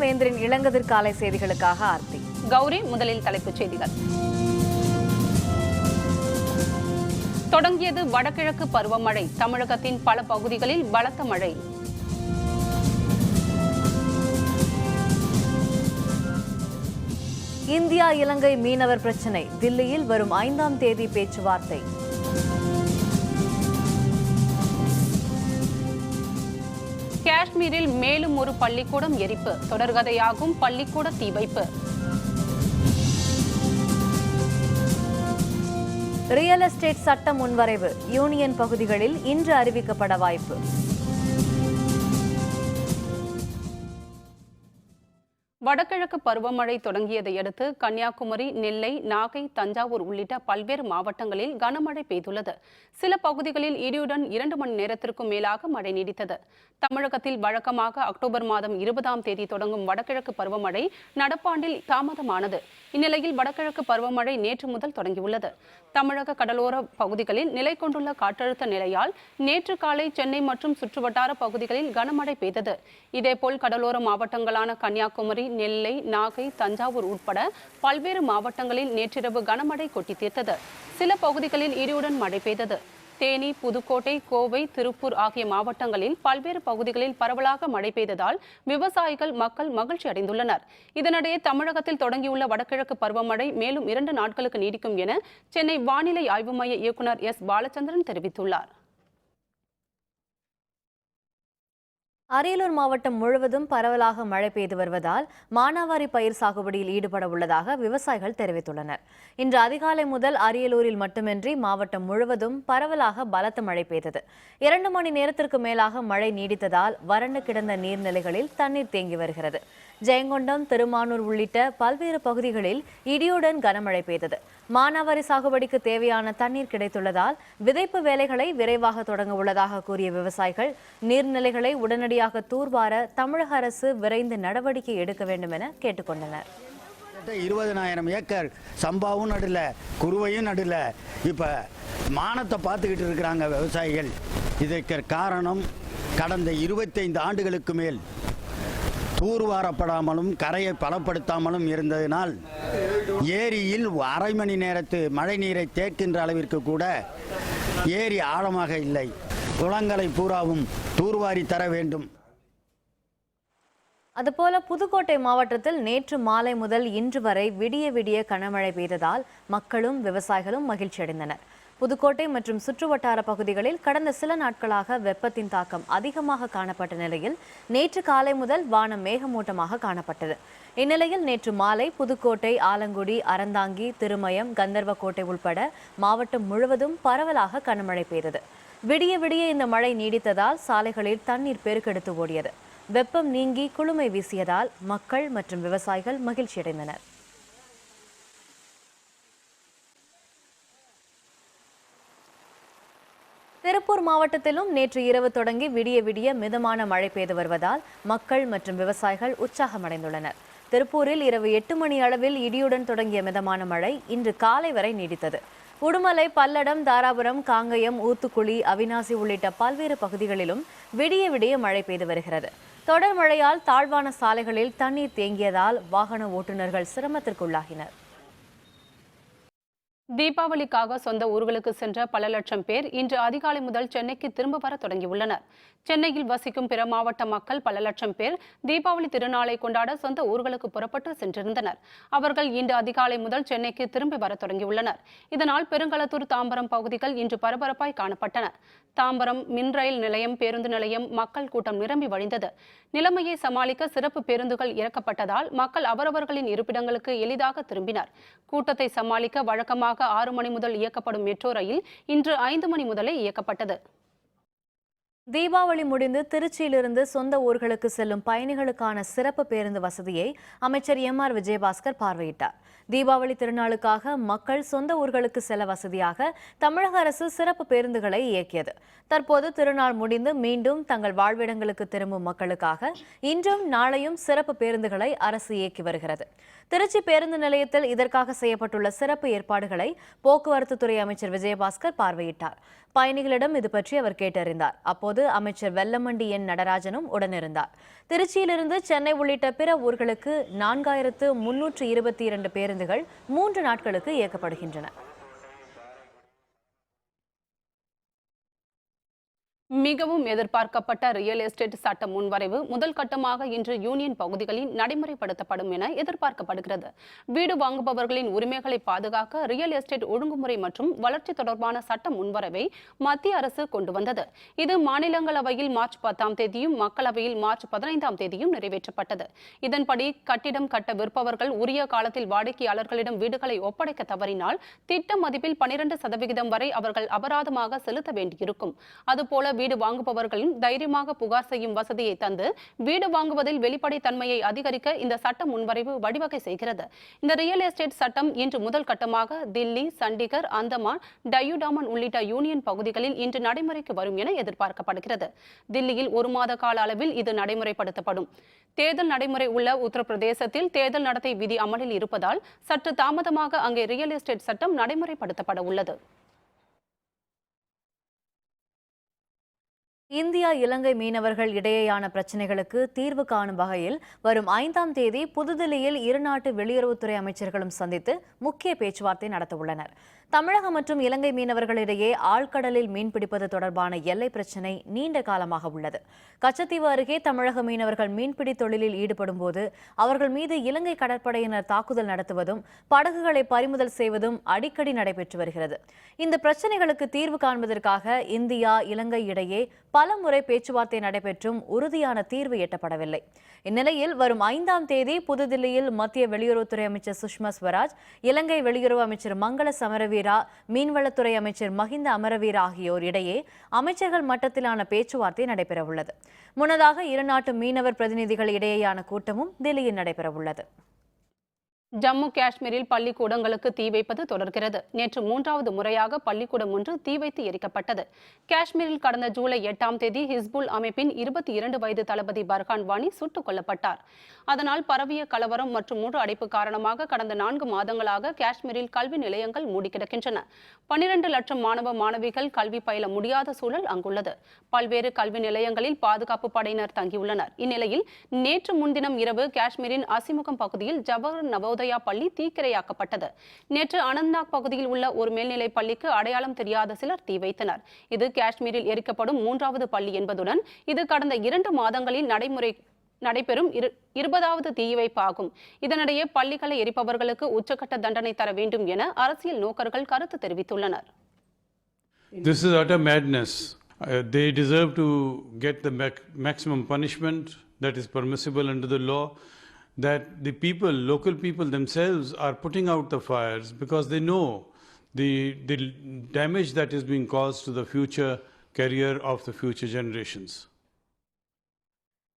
வேந்தரின் இளங்கதிர் காலை செய்திகளுக்காக ஆர்த்தி. கௌரி, முதலில் தலைப்புச் செய்திகள். தொடங்கியது வடகிழக்கு பருவமழை. தமிழகத்தின் பல பகுதிகளில் பலத்த மழை. இந்தியா இலங்கை மீனவர் பிரச்சினை தில்லியில் வரும் 5ஆம் தேதி பேச்சுவார்த்தை. காஷ்மீரில் மேலும் ஒரு பள்ளிக்கூடம் எரிப்பு. தொடர்கதையாகும் பள்ளிக்கூட தீ வைப்பு. ரியல் எஸ்டேட் சட்ட முன்வரைவு யூனியன் பகுதிகளில் இன்று அறிவிக்கப்பட வாய்ப்பு. வடகிழக்கு பருவமழை தொடங்கியதை அடுத்து கன்னியாகுமரி, நெல்லை, நாகை, தஞ்சாவூர் உள்ளிட்ட பல்வேறு மாவட்டங்களில் கனமழை பெய்துள்ளது. சில பகுதிகளில் இடியுடன் 2 மணி நேரத்திற்கும் மேலாக மழை நீடித்தது. தமிழகத்தில் வழக்கமாக அக்டோபர் மாதம் 20ஆம் தேதி தொடங்கும் வடகிழக்கு பருவமழை நடப்பாண்டில் தாமதமானது. இந்நிலையில் வடகிழக்கு பருவமழை நேற்று முதல் தொடங்கியுள்ளது. தமிழக கடலோர பகுதிகளில் நிலை கொண்டுள்ள காற்றழுத்த நிலையால் நேற்று காலை சென்னை மற்றும் சுற்றுவட்டார பகுதிகளில் கனமழை பெய்தது. இதேபோல் கடலோர மாவட்டங்களான கன்னியாகுமரி, நெல்லை, நாகை, தஞ்சாவூர் உட்பட பல்வேறு மாவட்டங்களில் நேற்றிரவு கனமழை கொட்டி தீர்த்தது. சில பகுதிகளில் இடியுடன் மழை பெய்தது. தேனி, புதுக்கோட்டை, கோவை, திருப்பூர் ஆகிய மாவட்டங்களில் பல்வேறு பகுதிகளில் பரவலாக மழை பெய்ததால் விவசாயிகள், மக்கள் மகிழ்ச்சி அடைந்துள்ளனர். இதனிடையே தமிழகத்தில் தொடங்கியுள்ள வடகிழக்கு பருவமழை மேலும் 2 நாட்களுக்கு நீடிக்கும் என சென்னை வானிலை ஆய்வு மைய இயக்குநர் எஸ். பாலச்சந்திரன் தெரிவித்துள்ளார். அரியலூர் மாவட்டம் முழுவதும் பரவலாக மழை பெய்து வருவதால் மானாவாரி பயிர் சாகுபடியில் ஈடுபட உள்ளதாக விவசாயிகள் தெரிவித்துள்ளனர். இன்று அதிகாலை முதல் அரியலூரில் மட்டுமின்றி மாவட்டம் முழுவதும் பரவலாக பலத்த மழை பெய்தது. 2 மணி நேரத்திற்கு மேலாக மழை நீடித்ததால் வறண்டு கிடந்த நீர்நிலைகளில் தண்ணீர் தேங்கி வருகிறது. ஜெயங்கொண்டம், திருமானூர் உள்ளிட்ட பல்வேறு பகுதிகளில் இடியுடன் கனமழை பெய்தது. மானாவாரி சாகுபடிக்கு தேவையான தண்ணீர் கிடைத்துள்ளதால் விதைப்பு வேலைகளை விரைவாக தொடங்க உள்ளதாக கூறிய விவசாயிகள் நீர்நிலைகளை உடனடியாக தூர்வார தமிழக அரசு விரைந்து நடவடிக்கை எடுக்க வேண்டும் என கேட்டுக்கொண்டனர். 20,000 ஏக்கர் சம்பாவும் நடுல, குருவையும் நடுல, இப்ப மானத்தை பார்த்துக்கிட்டு இருக்கிறாங்க விவசாயிகள். இதற்கு காரணம் கடந்த 25 ஆண்டுகளுக்கு மேல் தூர்வாரப்படாமலும் கரையை பலப்படுத்தாமலும் இருந்ததினால் ஏரியில் அரை மணி நேரத்து மழை நீரை தேக்கின்ற அளவிற்கு கூட ஏரி ஆழமாக இல்லை. குளங்களை பூராவும் தூர்வாரி தர வேண்டும். அதுபோல புதுக்கோட்டை மாவட்டத்தில் நேற்று மாலை முதல் இன்று வரை விடிய விடிய கனமழை பெய்ததால் மக்களும் விவசாயிகளும் மகிழ்ச்சி அடைந்தனர். புதுக்கோட்டை மற்றும் சுற்றுவட்டார பகுதிகளில் கடந்த சில நாட்களாக வெப்பத்தின் தாக்கம் அதிகமாக காணப்பட்ட நிலையில் நேற்று காலை முதல் வானம் மேகமூட்டமாக காணப்பட்டது. இந்நிலையில் நேற்று மாலை புதுக்கோட்டை, ஆலங்குடி, அறந்தாங்கி, திருமயம், கந்தர்வக்கோட்டை உள்பட மாவட்டம் முழுவதும் பரவலாக கனமழை பெய்தது. விடிய விடிய இந்த மழை நீடித்ததால் சாலைகளில் தண்ணீர் பெருக்கெடுத்து ஓடியது. வெப்பம் நீங்கி குளுமை வீசியதால் மக்கள் மற்றும் விவசாயிகள் மகிழ்ச்சியடைந்தனர். திருப்பூர் மாவட்டத்திலும் நேற்று இரவு தொடங்கி விடிய விடிய மிதமான மழை பெய்து வருவதால் மக்கள் மற்றும் விவசாயிகள் உற்சாகமடைந்துள்ளனர். திருப்பூரில் இரவு 8 மணி அளவில் இடியுடன் தொடங்கிய மிதமான மழை இன்று காலை வரை நீடித்தது. உடுமலை, பல்லடம், தாராபுரம், காங்கயம், ஊத்துக்குளி, அவிநாசி உள்ளிட்ட பல்வேறு பகுதிகளிலும் விடிய விடிய மழை பெய்து வருகிறது. தொடர் மழையால் தாழ்வான சாலைகளில் தண்ணீர் தேங்கியதால் வாகன ஓட்டுநர்கள் சிரமத்திற்குள்ளாகினர். தீபாவளிக்காக சொந்த ஊர்களுக்கு சென்ற பல லட்சம் பேர் இன்று அதிகாலை முதல் சென்னைக்கு திரும்ப வர தொடங்கியுள்ளனர். சென்னையில் வசிக்கும் பிற மாவட்ட மக்கள் பல லட்சம் பேர் தீபாவளி திருநாளை கொண்டாட சொந்த ஊர்களுக்கு புறப்பட்டு சென்றிருந்தனர். அவர்கள் இன்று அதிகாலை முதல் சென்னைக்கு திரும்பி வர தொடங்கியுள்ளனர். இதனால் பெருங்களத்தூர், தாம்பரம் பகுதிகள் இன்று பரபரப்பாய் காணப்பட்டன. தாம்பரம் மின் ரயில் நிலையம், பேருந்து நிலையம் மக்கள் கூட்டம் நிரம்பி வழிந்தது. நிலைமையை சமாளிக்க சிறப்பு பேருந்துகள் இறக்கப்பட்டதால் மக்கள் அவரவர்களின் இருப்பிடங்களுக்கு எளிதாக திரும்பினர். கூட்டத்தை சமாளிக்க வழக்கமாக 6 மணி முதல் இயக்கப்படும் மெட்ரோ ரயில் இன்று 5 மணி முதலே இயக்கப்பட்டது. தீபாவளி முடிந்து திருச்சியிலிருந்து சொந்த ஊர்களுக்கு செல்லும் பயணிகளுக்கான சிறப்பு பேருந்து வசதியை அமைச்சர் எம்.ஆர். விஜயபாஸ்கர் பார்வையிட்டார். தீபாவளி திருநாளுக்காக மக்கள் சொந்த ஊர்களுக்கு செல்ல வசதியாக தமிழக அரசு சிறப்பு பேருந்துகளை இயக்கியது. தற்போது திருநாள் முடிந்து மீண்டும் தங்கள் வாழ்விடங்களுக்கு திரும்பும் மக்களுக்காக இன்றும் நாளையும் சிறப்பு பேருந்துகளை அரசு இயக்கி வருகிறது. திருச்சி பேருந்து நிலையத்தில் இதற்காக செய்யப்பட்டுள்ள சிறப்பு ஏற்பாடுகளை போக்குவரத்து துறை அமைச்சர் விஜயபாஸ்கர் பார்வையிட்டார். பயணிகளிடம் இது பற்றி அவர் கேட்டறிந்தார். அப்போது அமைச்சர் வெல்லமண்டி என் நடராஜனும் உடனிருந்தார். திருச்சியிலிருந்து சென்னை உள்ளிட்ட பிற ஊர்களுக்கு 4322 பேருந்துகள் 3 நாட்களுக்கு இயக்கப்படுகின்றன. மிகவும் எதிர்பார்க்கப்பட்ட ரியல் எஸ்டேட் சட்ட முன்வரைவு முதல் கட்டமாக இன்று யூனியன் பகுதிகளில் நடைமுறைப்படுத்தப்படும் என எதிர்பார்க்கப்படுகிறது. வீடு வாங்குபவர்களின் உரிமைகளை பாதுகாக்க ரியல் எஸ்டேட் ஒழுங்குமுறை மற்றும் வளர்ச்சி தொடர்பான சட்ட முன்வரைவை மத்திய அரசு கொண்டு வந்தது. இது மாநிலங்களவையில் மார்ச் 10ஆம் தேதியும் மக்களவையில் மார்ச் 15ஆம் தேதியும் நிறைவேற்றப்பட்டது. இதன்படி கட்டிடம் கட்ட விற்பவர்கள் உரிய காலத்தில் வாடிக்கையாளர்களிடம் வீடுகளை ஒப்படைக்க தவறினால் திட்ட மதிப்பில் 12% வரை அவர்கள் அபராதமாக செலுத்த வேண்டியிருக்கும். அதுபோல வீடு வாங்குபவர்களும் தைரியமாக புகார் செய்யும் வசதியை தந்து வீடு வாங்குவதில் வெளிப்படைத்தன்மையை அதிகரிக்க இந்த சட்ட முன்வரைவு வழிவகை செய்கிறது. இந்த ரியல் எஸ்டேட் சட்டம் இன்று முதல் கட்டமாக தில்லி, சண்டிகர், அந்தமான், டையூ டாமன் உள்ளிட்ட யூனியன் பகுதிகளில் இன்று நடைமுறைக்கு வரும் என எதிர்பார்க்கப்படுகிறது. தில்லியில் 1 மாத கால அளவில் இது நடைமுறைப்படுத்தப்படும். தேர்தல் நடைமுறை உள்ள உத்தரப்பிரதேசத்தில் தேர்தல் நடத்தை விதி அமலில் இருப்பதால் சற்று தாமதமாக அங்கே ரியல் எஸ்டேட் சட்டம் நடைமுறைப்படுத்தப்பட உள்ளது. இந்தியா இலங்கை மீனவர்கள் இடையேயான பிரச்சினைகளுக்கு தீர்வு காணும் வகையில் வரும் 5ஆம் தேதி புதுதில்லியில் இருநாட்டு வெளியுறவுத்துறை அமைச்சர்களும் சந்தித்து முக்கிய பேச்சுவார்த்தை நடத்தவுள்ளனர். தமிழகம் மற்றும் இலங்கை மீனவர்களிடையே ஆழ்கடலில் மீன்பிடிப்பது தொடர்பான எல்லை பிரச்சினை நீண்ட காலமாக உள்ளது. கச்சத்தீவு அருகே தமிழக மீனவர்கள் மீன்பிடி தொழிலில் ஈடுபடும் போது அவர்கள் மீது இலங்கை கடற்படையினர் தாக்குதல் நடத்துவதும் படகுகளை பறிமுதல் செய்வதும் அடிக்கடி நடைபெற்று வருகிறது. இந்த பிரச்சினைகளுக்கு தீர்வு காண்பதற்காக இந்தியா இலங்கை இடையே பல முறை பேச்சுவார்த்தை நடைபெற்றும் உறுதியான தீர்வு எட்டப்படவில்லை. இந்நிலையில் வரும் 5ஆம் தேதி புதுதில்லியில் மத்திய வெளியுறவுத்துறை அமைச்சர் சுஷ்மா ஸ்வராஜ், இலங்கை வெளியுறவு அமைச்சர் மங்கள சமரவீரா, மீன்வளத்துறை அமைச்சர் மஹிந்த அமரவீரா ஆகியோர் இடையே அமைச்சர்கள் மட்டத்திலான பேச்சுவார்த்தை நடைபெறவுள்ளது. முன்னதாக இருநாட்டு மீனவர் பிரதிநிதிகள் இடையேயான கூட்டமும் தில்லியில் நடைபெறவுள்ளது. ஜம்மு காஷ்மீரில் பள்ளிக்கூடங்களுக்கு தீ வைப்பது தொடர்கிறது. நேற்று 3வது முறையாக பள்ளிக்கூடம் ஒன்று தீ வைத்து எரிக்கப்பட்டது. காஷ்மீரில் கடந்த ஜூலை 8ஆம் தேதி ஹிஸ்புல் அமைப்பின் 22 வயது தளபதி பர்ஹான் வானி சுட்டுக் கொல்லப்பட்டார். அதனால் பரவிய கலவரம் மற்றும் முழு அடைப்பு காரணமாக கடந்த 4 மாதங்களாக காஷ்மீரில் கல்வி நிலையங்கள் மூடி கிடக்கின்றன. 12 லட்சம் மாணவ மாணவிகள் கல்வி பயில முடியாத சூழல் அங்குள்ளது. பல்வேறு கல்வி நிலையங்களில் பாதுகாப்பு படையினர் தங்கியுள்ளனர். இந்நிலையில் நேற்று முன்தினம் இரவு காஷ்மீரின் அசிமுகம் பகுதியில் ஜவஹர் நவோதயா பள்ளி தீக்கிரையாக்கப்பட்டது. நேற்று அனந்த்நாக் பகுதியில் உள்ள ஒரு மேல்நிலை பள்ளிக்கு அடையாளம் தெரியாத சிலர் தீ வைத்தனர். இது காஷ்மீரில் எரிக்கப்படும் 3வது பள்ளி என்பதுடன் இது கடந்த 2 மாதங்களில் நடைபெறும் 20வது தீவைப்பு ஆகும். இதனிடையே பள்ளிகளை எரிப்பவர்களுக்கு உச்சக்கட்ட தண்டனை தர வேண்டும் என அரசியல் நோக்கர்கள் கருத்து தெரிவித்துள்ளனர். This is utter madness. They deserve to get the maximum punishment that is permissible under the law. That the people, local people themselves are putting out the fires because they know the damage that is being caused to the future career of the future generations.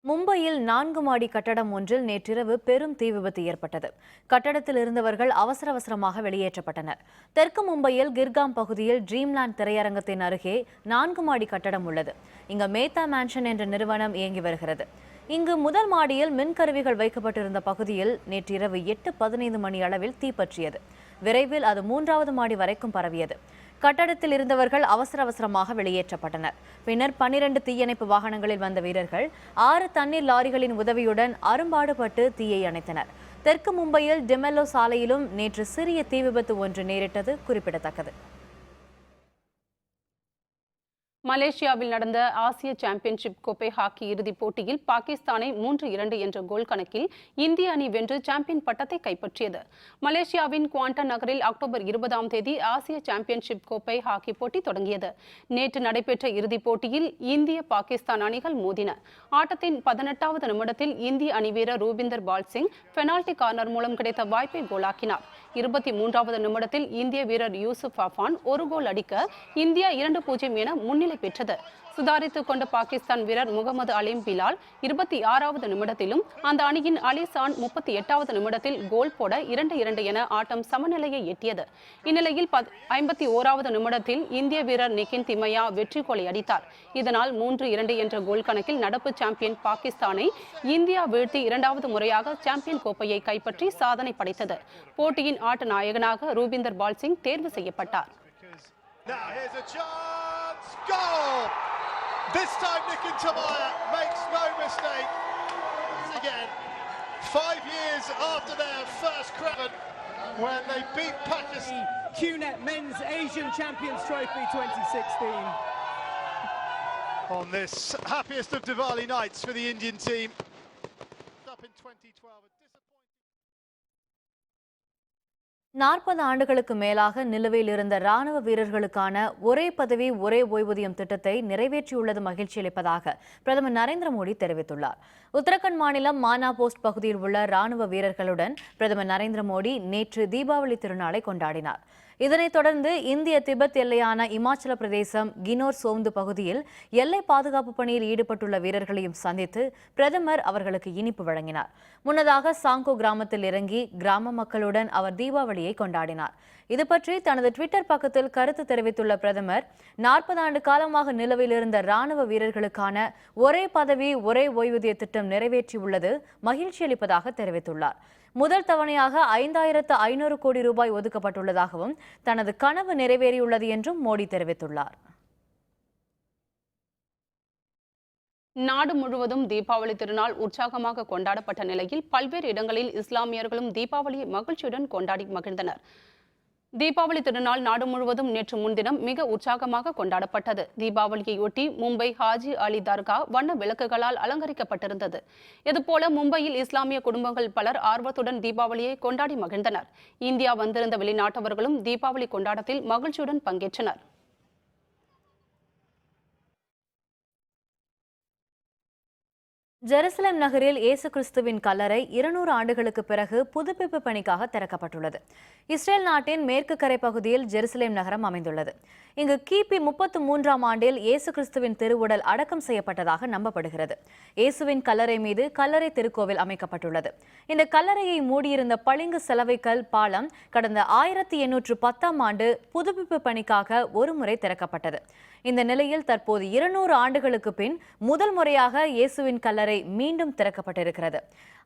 மும்பையில் 4 மாடி கட்டடம் ஒன்றில் நேற்றிரவு பெரும் தீ விபத்து ஏற்பட்டது. கட்டடத்தில் இருந்தவர்கள் அவசரமாக வெளியேற்றப்பட்டனர். தெற்கு மும்பையில் கிர்காம் பகுதியில் ட்ரீம்லேண்ட் திரையரங்கத்தின் அருகே 4 மாடி கட்டடம் உள்ளது. இங்கு மேத்தா மேன்ஷன் என்ற நிறுவனம் இயங்கி வருகிறது. இங்கு முதல் மாடியில் மின்கருவிகள் வைக்கப்பட்டிருந்த பகுதியில் நேற்றிரவு 8:15 மணி அளவில் தீப்பற்றியது. விரைவில் அது 3வது மாடி வரைக்கும் பரவியது. கட்டடத்தில் இருந்தவர்கள் அவசரமாக வெளியேற்றப்பட்டனர். பின்னர் 12 தீயணைப்பு வாகனங்களில் வந்த வீரர்கள் 6 தண்ணீர் லாரிகளின் உதவியுடன் அரும்பாடுபட்டு தீயை அணைத்தனர். தெற்கு மும்பையில் டிமெல்லோ சாலையிலும் நேற்று சிறிய தீ விபத்து ஒன்று நேரிட்டது குறிப்பிடத்தக்கது. மலேசியாவில் நடந்த ஆசிய சாம்பியன்ஷிப் கோப்பை ஹாக்கி இறுதிப் போட்டியில் பாகிஸ்தானை 3-2 என்ற கோல் கணக்கில் இந்திய அணி வென்று சாம்பியன் பட்டத்தை கைப்பற்றியது. மலேசியாவின் குவாண்டா நகரில் அக்டோபர் 20ஆம் தேதி ஆசிய சாம்பியன்ஷிப் கோப்பை ஹாக்கி போட்டி தொடங்கியது. நேற்று நடைபெற்ற இறுதிப் போட்டியில் இந்திய பாகிஸ்தான் அணிகள் மோதின. ஆட்டத்தின் 18வது நிமிடத்தில் இந்திய அணி வீரர் ரூபிந்தர் பால் சிங் பெனால்டி கார்னர் மூலம் கிடைத்த வாய்ப்பை கோலாக்கினார். 23வது நிமிடத்தில் இந்திய வீரர் யூசுப் அஃபான் ஒரு கோல் அடிக்க இந்தியா 2-0 என முன்னிலை பெற்றது. சுதாரித்துக் கொண்ட பாகிஸ்தான் வீரர் முகமது அலீம் பிலால் 26வது நிமிடத்திலும் அந்த அணியின் அலிசான் 38வது நிமிடத்தில் கோல் போட 2-2 என ஆட்டம் சமநிலையை எட்டியது. இந்நிலையில் 51வது நிமிடத்தில் இந்திய வீரர் நிகின் திமையா வெற்றி கோலை அடித்தார். இதனால் 3-2 என்ற கோல் கணக்கில் நடப்பு சாம்பியன் பாகிஸ்தானை இந்தியா வீழ்த்தி 2வது முறையாக சாம்பியன் கோப்பையை கைப்பற்றி சாதனை படைத்தது. போட்டியின் ஆட்ட நாயகனாக ரூபிந்தர் பால் சிங் தேர்வு செய்யப்பட்டார். This time Nikin Tamaya makes no mistake. Again, 5 years after their first crown when they beat Pakistan. QNet Men's Asian Champions Trophy 2016. On this happiest of Diwali nights for the Indian team. Up in 2012. 40 ஆண்டுகளுக்கு மேலாக நிலுவையில் இருந்த ராணுவ வீரர்களுக்கான ஒரே பதவி ஒரே ஓய்வூதியம் திட்டத்தை நிறைவேற்றியுள்ளது மகிழ்ச்சி அளிப்பதாக பிரதமர் நரேந்திர மோடி தெரிவித்துள்ளார். உத்தரகண்ட் மாநிலம் மானா போஸ்ட் பகுதியில் உள்ள ராணுவ வீரர்களுடன் பிரதமர் நரேந்திர மோடி நேற்று தீபாவளி திருநாளை கொண்டாடினார். இதனைத் தொடர்ந்து இந்திய திபெத் எல்லையான இமாச்சல பிரதேசம் கினோர் சோந்து பகுதியில் எல்லை பாதுகாப்பு பணியில் ஈடுபட்டுள்ள வீரர்களையும் சந்தித்து பிரதமர் அவர்களுக்கு இனிப்பு வழங்கினார். முன்னதாக சாங்கோ கிராமத்தில் இறங்கி கிராம மக்களுடன் அவர் தீபாவளியை கொண்டாடினார். இதுபற்றி தனது ட்விட்டர் பக்கத்தில் கருத்து தெரிவித்துள்ள பிரதமர் 40 ஆண்டு காலமாக நிலுவையில் இருந்த ராணுவ வீரர்களுக்கான ஒரே பதவி ஒரே ஓய்வூதிய திட்டம் நிறைவேற்றியுள்ளது மகிழ்ச்சி அளிப்பதாக தெரிவித்துள்ளார். முதல் தவணையாக 5500 கோடி ரூபாய் ஒதுக்கப்பட்டுள்ளதாகவும் தனது கனவு நிறைவேறியுள்ளது என்றும் மோடி தெரிவித்துள்ளார். நாடு முழுவதும் தீபாவளி திருநாள் உற்சாகமாக கொண்டாடப்பட்ட நிலையில் பல்வேறு இடங்களில் இஸ்லாமியர்களும் தீபாவளியை மகிழ்ச்சியுடன் கொண்டாடி மகிழ்ந்தனர். தீபாவளி திருநாள் நாடு முழுவதும் நேற்று முன்தினம் மிக உற்சாகமாக கொண்டாடப்பட்டது. தீபாவளியையொட்டி மும்பை ஹாஜி அலி தர்கா வண்ண விளக்குகளால் அலங்கரிக்கப்பட்டிருந்தது. இதுபோல மும்பையில் இஸ்லாமிய குடும்பங்கள் பலர் ஆர்வத்துடன் தீபாவளியை கொண்டாடி மகிழ்ந்தனர். இந்தியா வந்திருந்த வெளிநாட்டவர்களும் தீபாவளி கொண்டாட்டத்தில் மகிழ்ச்சியுடன் பங்கேற்றனர். ஜெருசலேம் நகரில் இயேசு கிறிஸ்துவின் கல்லறை 200 ஆண்டுகளுக்கு பிறகு புதுப்பிப்பு பணிக்காக திறக்கப்பட்டுள்ளது. இஸ்ரேல் நாட்டின் மேற்கு கரை பகுதியில் ஜெருசலேம் நகரம் அமைந்துள்ளது. இங்கு கிபி 33ஆம் ஆண்டில் இயேசு கிறிஸ்துவின் திருவுடல் அடக்கம் செய்யப்பட்டதாக நம்பப்படுகிறது. இயேசுவின் கல்லறை மீது கல்லறை திருக்கோவில் அமைக்கப்பட்டுள்ளது. இந்த கல்லறையை மூடியிருந்த பளிங்கு செலவைக்கல் பாலம் கடந்த 1810ஆம் ஆண்டு புதுப்பிப்பு பணிக்காக ஒருமுறை திறக்கப்பட்டது. இந்த நிலையில் தற்போது 200 ஆண்டுகளுக்கு பின் முதல் முறையாக இயேசுவின் கல்லறை மீண்டும் திறக்கப்பட்டிருக்கிறது.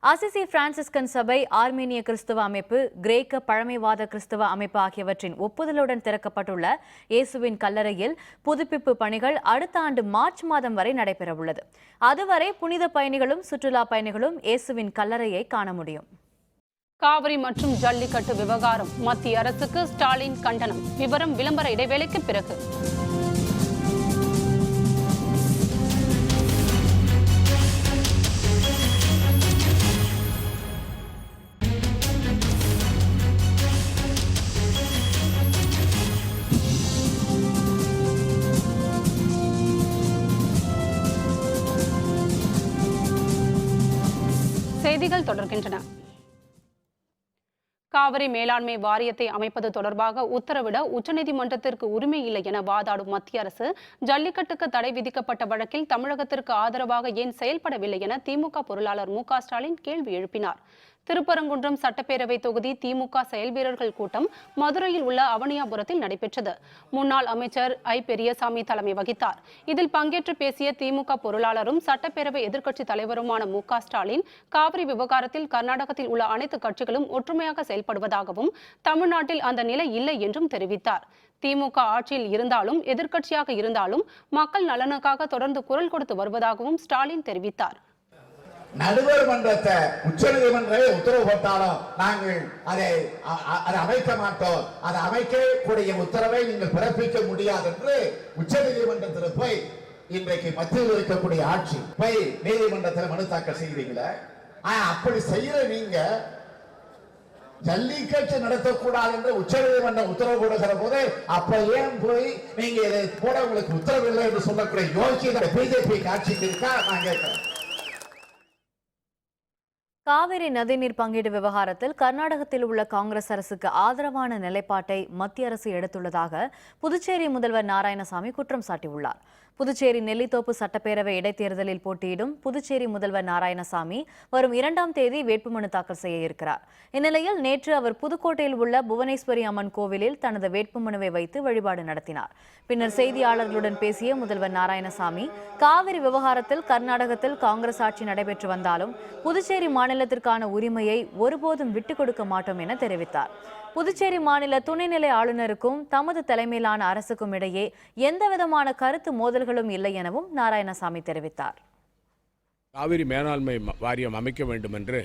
அசிசி பிரான்சிஸ்கன் சபை, ஆர்மீனிய கிறிஸ்துவ அமைப்பு, கிரேக்க பழமைவாத கிறிஸ்துவ அமைப்பு ஆகியவற்றின் ஒப்புதலுடன் திறக்கப்பட்டுள்ள இயேசுவின் கல்லறையில் புதுப்பிப்பு பணிகள் அடுத்த ஆண்டு மார்ச் மாதம் வரை நடைபெறவுள்ளது. அதுவரை புனித பயணிகளும் சுற்றுலா பயணிகளும் இயேசுவின் கல்லறையை காண முடியும். காவிரி மற்றும் ஜல்லிக்கட்டு விவகாரம், மத்திய அரசுக்கு ஸ்டாலின் கண்டனம். விவரம் விளம்பர இடைவேளைக்கு பிறகு. செய்திகள் தொடர்கின்றன. காவிரி மேலாண்மை வாரியத்தை அமைப்பது தொடர்பாக உத்தரவிட உச்சநீதிமன்றத்திற்கு உரிமை இல்லை என வாதாடும் மத்திய அரசு ஜல்லிக்கட்டுக்கு தடை விதிக்கப்பட்ட வழக்கில் தமிழகத்திற்கு ஆதரவாக ஏன் செயல்படவில்லை என திமுக பொருளாளர் மு க ஸ்டாலின் கேள்வி எழுப்பினார். திருப்பரங்குன்றம் சட்டப்பேரவை தொகுதி திமுக செயல் வீரர்கள் கூட்டம் மதுரையில் உள்ள அவனியாபுரத்தில் நடைபெற்றது. முன்னாள் அமைச்சர் ஐ பெரியசாமி தலைமை வகித்தார். இதில் பங்கேற்று பேசிய திமுக பொருளாளரும் சட்டப்பேரவை எதிர்க்கட்சி தலைவருமான மு க ஸ்டாலின் காவிரி விவகாரத்தில் கர்நாடகத்தில் உள்ள அனைத்து கட்சிகளும் ஒற்றுமையாக செயல்படுவதாகவும் தமிழ்நாட்டில் அந்த நிலை இல்லை என்றும் தெரிவித்தார். திமுக ஆட்சியில் இருந்தாலும் எதிர்க்கட்சியாக இருந்தாலும் மக்கள் நலனுக்காக தொடர்ந்து குரல் கொடுத்து வருவதாகவும் ஸ்டாலின் தெரிவித்தார். நடுவர் மன்றத்தை உச்சநீதிமன்றமே உத்தரவு போட்டாலும் நாங்கள் அதை அமைக்க மாட்டோம், அதை அமைக்கக்கூடிய உத்தரவை நீங்கள் பிறப்பிக்க முடியாது என்று உச்சநீதிமன்றத்தில் போய் இன்றைக்கு மத்தியில் இருக்கக்கூடிய ஆட்சி போய் நீதிமன்றத்தில் மனு தாக்கல் செய்கிறீங்களா? அப்படி செய்யற நீங்க ஜல்லிக்கட்டு நடத்தக்கூடாது என்று உச்சநீதிமன்றம் உத்தரவு கொடுக்கிற போது அப்ப ஏன் போய் நீங்க இதை போட உங்களுக்கு உத்தரவு இல்லை என்று சொல்லக்கூடிய யோசிய பிஜேபி ஆட்சிக்கு இருக்கா? நான் கேட்கிறேன். காவிரி நதிநீர் பங்கீடு விவகாரத்தில் கர்நாடகத்தில் உள்ள காங்கிரஸ் அரசுக்கு ஆதரவான நிலைப்பாட்டை மத்திய அரசு எடுத்துள்ளதாக புதுச்சேரி முதல்வர் நாராயணசாமி குற்றம் சாட்டியுள்ளார். புதுச்சேரி நெல்லித்தோப்பு சட்டப்பேரவை இடைத்தேர்தலில் போட்டியிடும் புதுச்சேரி முதல்வர் நாராயணசாமி வரும் 2ஆம் தேதி வேட்புமனு தாக்கல் செய்ய இருக்கிறார். இந்நிலையில் நேற்று அவர் புதுக்கோட்டையில் உள்ள புவனேஸ்வரி அம்மன் கோவிலில் தனது வேட்புமனுவை வைத்து வழிபாடு நடத்தினார். பின்னர் செய்தியாளர்களுடன் பேசிய முதல்வர் நாராயணசாமி, காவிரி விவகாரத்தில் கர்நாடகத்தில் காங்கிரஸ் ஆட்சி நடைபெற்று வந்தாலும் புதுச்சேரி மாநிலத்திற்கான உரிமையை ஒருபோதும் விட்டுக் கொடுக்க மாட்டோம் என தெரிவித்தார். புதுச்சேரி மாநில துணைநிலை ஆளுநருக்கும் தமது தலைமையிலான அரசுக்கும் இடையே எந்தவிதமான கருத்து மோதல்களும் இல்லை எனவும் நாராயணசாமி தெரிவித்தார். காவிரி மேலாண்மை வாரியம் அமைக்க வேண்டும் என்று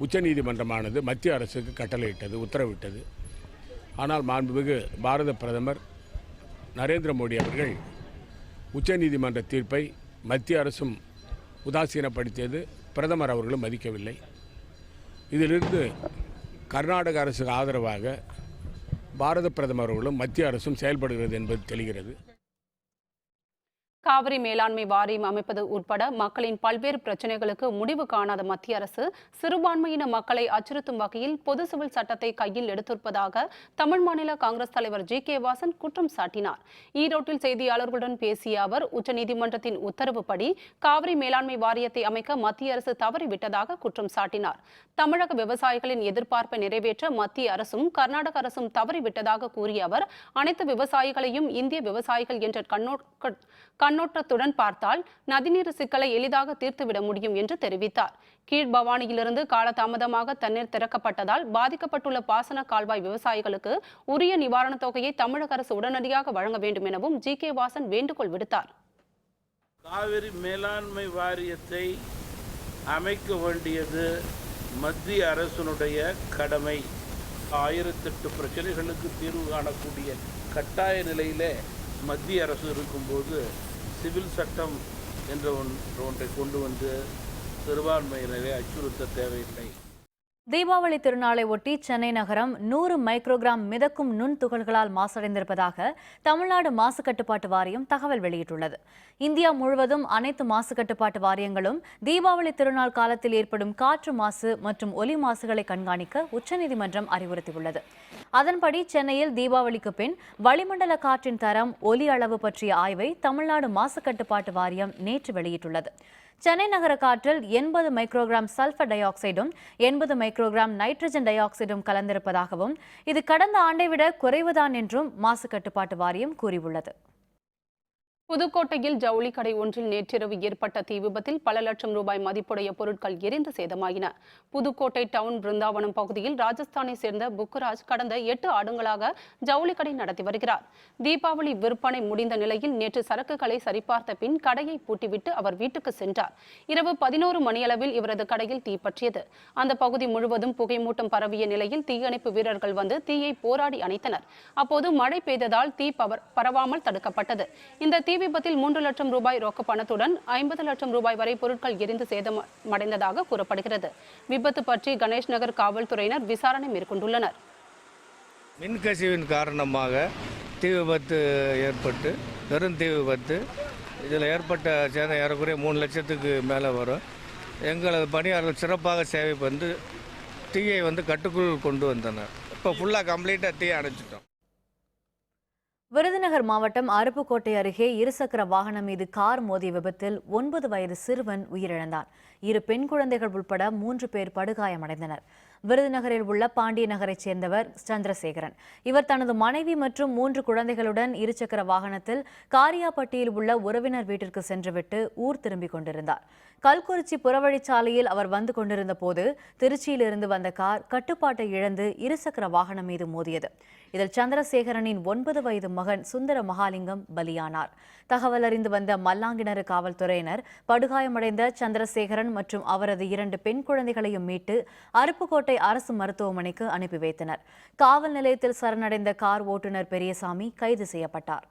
உச்சநீதிமன்றமானது மத்திய அரசுக்கு கட்டளையிட்டது, உத்தரவிட்டது. ஆனால் மாண்புமிகு பாரத பிரதமர் நரேந்திர மோடி அவர்கள் உச்சநீதிமன்ற தீர்ப்பை மத்திய அரசும் உதாசீனப்படுத்தியது, பிரதமர் அவர்களும் மதிக்கவில்லை. இதிலிருந்து கர்நாடக அரசுக்கு ஆதரவாக பாரத பிரதமர் அவர்களும் மத்திய அரசும் செயல்படுகிறது என்பது தெரிகிறது. காவிரி மேலாண்மை வாரியம் அமைப்பது உட்பட மக்களின் பல்வேறு பிரச்சனைகளுக்கு முடிவு காணாத மத்திய அரசு சிறுபான்மையின மக்களை அச்சுறுத்தும் வகையில் பொது சிவில் சட்டத்தை கையில் எடுத்திருப்பதாக தமிழ் மாநில காங்கிரஸ் தலைவர் ஜி.கே. வாசன் குற்றம் சாட்டினார். ஈரோட்டில் செய்தியாளர்களுடன் பேசிய அவர், உச்சநீதிமன்றத்தின் உத்தரவுப்படி காவிரி மேலாண்மை வாரியத்தை அமைக்க மத்திய அரசு தவறிவிட்டதாக குற்றம் சாட்டினார். தமிழக விவசாயிகளின் எதிர்பார்ப்பை நிறைவேற்ற மத்திய அரசும் கர்நாடக அரசும் தவறிவிட்டதாக கூறிய அவர், அனைத்து விவசாயிகளையும் இந்திய விவசாயிகள் என்ற கண்ணோட்டத்துடன் பார்த்தால் நதிநீர் சிக்கலை எளிதாக தீர்த்துவிட முடியும் என்று தெரிவித்தார். கீழ்பவானியிலிருந்து காலதாமதமாக தண்ணீர் திறக்கப்பட்டதால் பாதிக்கப்பட்டுள்ள பாசன கால்வாய் விவசாயிகளுக்கு உரிய நிவாரணத் தொகையை தமிழக அரசு உடனடியாக வழங்க வேண்டும் எனவும் ஜி.கே. வாசன் வேண்டுகோள் விடுத்தார். காவிரி மேலாண்மை வாரியத்தை அமைக்க வேண்டியது மத்திய அரசினுடைய கடமை. 1008 பிரச்சனைகளுக்கு தீர்வு காணக்கூடிய கட்டாய நிலையிலே மத்திய அரசு இருக்கும்போது சிவில் சட்டம் என்ற ஒன்றை கொண்டு வந்து சிறுபான்மையினரை அச்சுறுத்த தேவையில்லை. தீபாவளி திருநாளை ஒட்டி சென்னை நகரம் 100 மைக்ரோகிராம் மிதக்கும் நுண் துகள்களால் மாசடைந்திருப்பதாக தமிழ்நாடு மாசு கட்டுப்பாட்டு வாரியம் தகவல் வெளியிட்டுள்ளது. இந்தியா முழுவதும் அனைத்து மாசு கட்டுப்பாட்டு வாரியங்களும் தீபாவளி திருநாள் காலத்தில் ஏற்படும் காற்று மாசு மற்றும் ஒலி மாசுகளை கண்காணிக்க உச்சநீதிமன்றம் அறிவுறுத்தியுள்ளது. அதன்படி சென்னையில் தீபாவளிக்கு பின் வளிமண்டல காற்றின் தரம், ஒலி அளவு பற்றிய ஆய்வை தமிழ்நாடு மாசு கட்டுப்பாட்டு வாரியம் நேற்று வெளியிட்டுள்ளது. சென்னை நகர காற்றில் 80 மைக்ரோகிராம் சல்பர் டை ஆக்சைடும் 80 மைக்ரோகிராம் நைட்ரஜன் டை ஆக்சைடும் கலந்திருப்பதாகவும் இது கடந்த ஆண்டை விட குறைவுதான் என்றும் மாசு கட்டுப்பாட்டு வாரியம் கூறியுள்ளது. புதுக்கோட்டையில் ஜவுளி கடை ஒன்றில் நேற்றிரவு ஏற்பட்ட தீ விபத்தில் பல லட்சம் ரூபாய் மதிப்புடைய பொருட்கள் எரிந்து சேதமாயின. புதுக்கோட்டை டவுன் பிருந்தாவனம் பகுதியில் ராஜஸ்தானை சேர்ந்த புக்குராஜ் கடந்த 8 ஆண்டுகளாக ஜவுளி கடை நடத்தி வருகிறார். தீபாவளி விற்பனை முடிந்த நிலையில் நேற்று சரக்குகளை சரிபார்த்த பின் கடையை பூட்டிவிட்டு அவர் வீட்டுக்கு சென்றார். இரவு 11 மணியளவில் இவரது கடையில் தீ பற்றியது. அந்த பகுதி முழுவதும் புகைமூட்டம் பரவிய நிலையில் தீயணைப்பு வீரர்கள் வந்து தீயை போராடி அணைத்தனர். அப்போது மழை பெய்ததால் தீ பரவாமல் தடுக்கப்பட்டது. இந்த தீ விபத்தில் 3 லட்சம் ரூபாய் ரொக்க பணத்துடன் 50 லட்சம் ரூபாய் வரை பொருட்கள் எரிந்து சேதமடைந்ததாக கூறப்படுகிறது. விபத்து பற்றி கணேஷ் நகர் காவல்துறையினர் விசாரணை மேற்கொண்டுள்ளனர். மின்கசிவின் காரணமாக தீ விபத்து ஏற்பட்டு பெரும் தீ விபத்து. இதில் ஏற்பட்ட சேதம் ஏறக்குறைய 3 லட்சத்துக்கு மேலே வரும். எங்களது பணியாளர்கள் சிறப்பாக சேவை வந்து தீயை கட்டுக்குள் கொண்டு வந்தனர். இப்போ ஃபுல்லாக கம்ப்ளீட்டாக தீயை அணைச்சிட்டோம். விருதுநகர் மாவட்டம் அருப்புக்கோட்டை அருகே இருசக்கர வாகனம் மீது கார் மோதிய விபத்தில் 9 வயது சிறுவன் உயிரிழந்தார். 2 பெண் குழந்தைகள் உட்பட 3 பேர் படுகாயமடைந்தனர். விருதுநகரில் உள்ள பாண்டிய நகரைச் சேர்ந்தவர் சந்திரசேகரன். இவர் தனது மனைவி மற்றும் 3 குழந்தைகளுடன் இருசக்கர வாகனத்தில் காரியாப்பட்டியில் உள்ள உறவினர் வீட்டிற்கு சென்றுவிட்டு ஊர் திரும்பிக் கொண்டிருந்தார். கல்குறிச்சி புறவழிச்சாலையில் அவர் வந்து கொண்டிருந்த போது திருச்சியிலிருந்து வந்த கார் கட்டுப்பாட்டை இழந்து இருசக்கர வாகனம் மீது மோதியது. இதில் சந்திரசேகரனின் 9 வயது மகன் சுந்தர மகாலிங்கம் பலியானார். தகவல் அறிந்து வந்த மல்லாங்கிணறு காவல்துறையினர் படுகாயமடைந்த சந்திரசேகரன் மற்றும் அவரது 2 பெண் குழந்தைகளையும் மீட்டு அருப்புக்கோட்டை அரசு மருத்துவமனைக்கு அனுப்பி வைத்தனர். காவல் நிலையத்தில் சரணடைந்த கார் ஓட்டுநர் பெரியசாமி கைது செய்யப்பட்டார்.